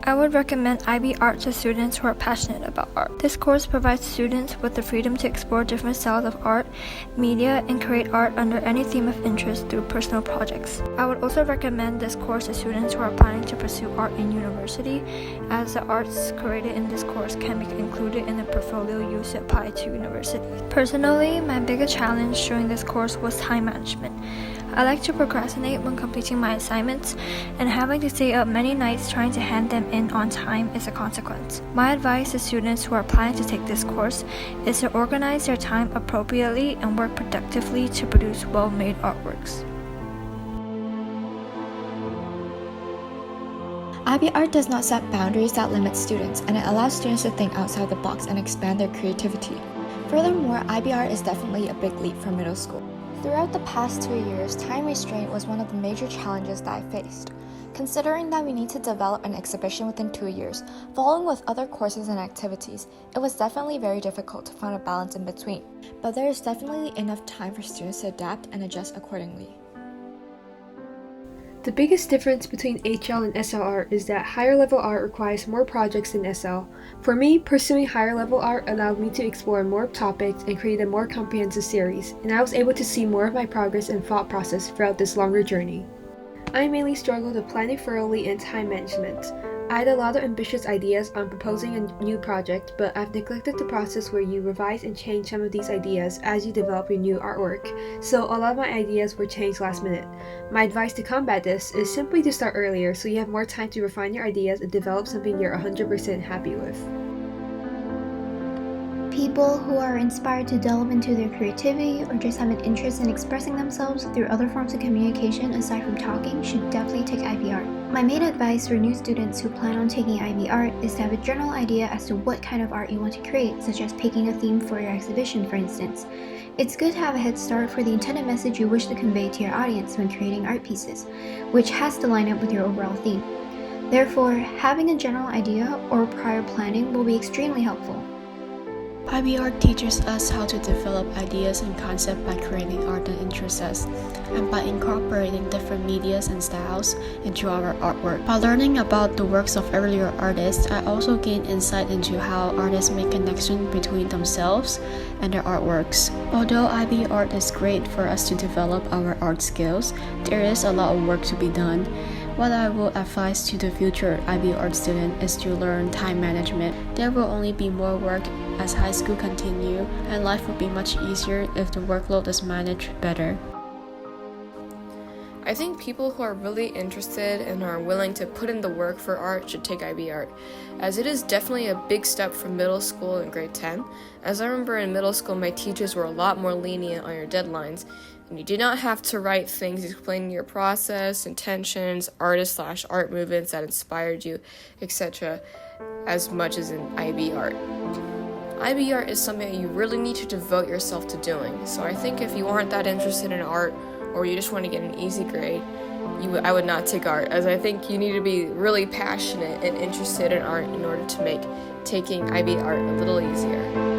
I would recommend IB Art to students who are passionate about art. This course provides students with the freedom to explore different styles of art, media, and create art under any theme of interest through personal projects. I would also recommend this course to students who are planning to pursue art in university, as the arts created in this course can be included in the portfolio used to apply to university. Personally, my biggest challenge during this course was time management. I like to procrastinate when completing my assignments, and having to stay up many nights trying to hand them in on time is a consequence. My advice to students who are planning to take this course is to organize their time appropriately and work productively to produce well-made artworks. IB Art does not set boundaries that limit students, and it allows students to think outside the box and expand their creativity. Furthermore, IB Art is definitely a big leap from middle school. Throughout the past 2 years, time restraint was one of the major challenges that I faced. Considering that we need to develop an exhibition within 2 years, following with other courses and activities, it was definitely very difficult to find a balance in between. But there is definitely enough time for students to adapt and adjust accordingly. The biggest difference between HL and SL art is that higher level art requires more projects than SL. For me, pursuing higher level art allowed me to explore more topics and create a more comprehensive series, and I was able to see more of my progress and thought process throughout this longer journey. I mainly struggled with planning thoroughly and time management. I had a lot of ambitious ideas on proposing a new project, but I've neglected the process where you revise and change some of these ideas as you develop your new artwork, so a lot of my ideas were changed last minute. My advice to combat this is simply to start earlier so you have more time to refine your ideas and develop something you're 100% happy with. People who are inspired to delve into their creativity or just have an interest in expressing themselves through other forms of communication aside from talking should definitely take IB Art. My main advice for new students who plan on taking IB Art is to have a general idea as to what kind of art you want to create, such as picking a theme for your exhibition, for instance. It's good to have a head start for the intended message you wish to convey to your audience when creating art pieces, which has to line up with your overall theme. Therefore, having a general idea or prior planning will be extremely helpful. IB Art teaches us how to develop ideas and concepts by creating art that interests us, and by incorporating different medias and styles into our artwork. By learning about the works of earlier artists, I also gain insight into how artists make connection between themselves and their artworks. Although IB Art is great for us to develop our art skills, there is a lot of work to be done. What I will advise to the future IB Art student is to learn time management. There will only be more work as high school continue, and life will be much easier if the workload is managed better. I think people who are really interested and are willing to put in the work for art should take IB Art, as it is definitely a big step from middle school and grade 10. As I remember in middle school, my teachers were a lot more lenient on your deadlines, and you did not have to write things explaining your process, intentions, artist/art movements that inspired you, etc., as much as in IB Art. IB Art is something that you really need to devote yourself to doing, so I think if you aren't that interested in art, or you just want to get an easy grade, I would not take art, as I think you need to be really passionate and interested in art in order to make taking IB Art a little easier.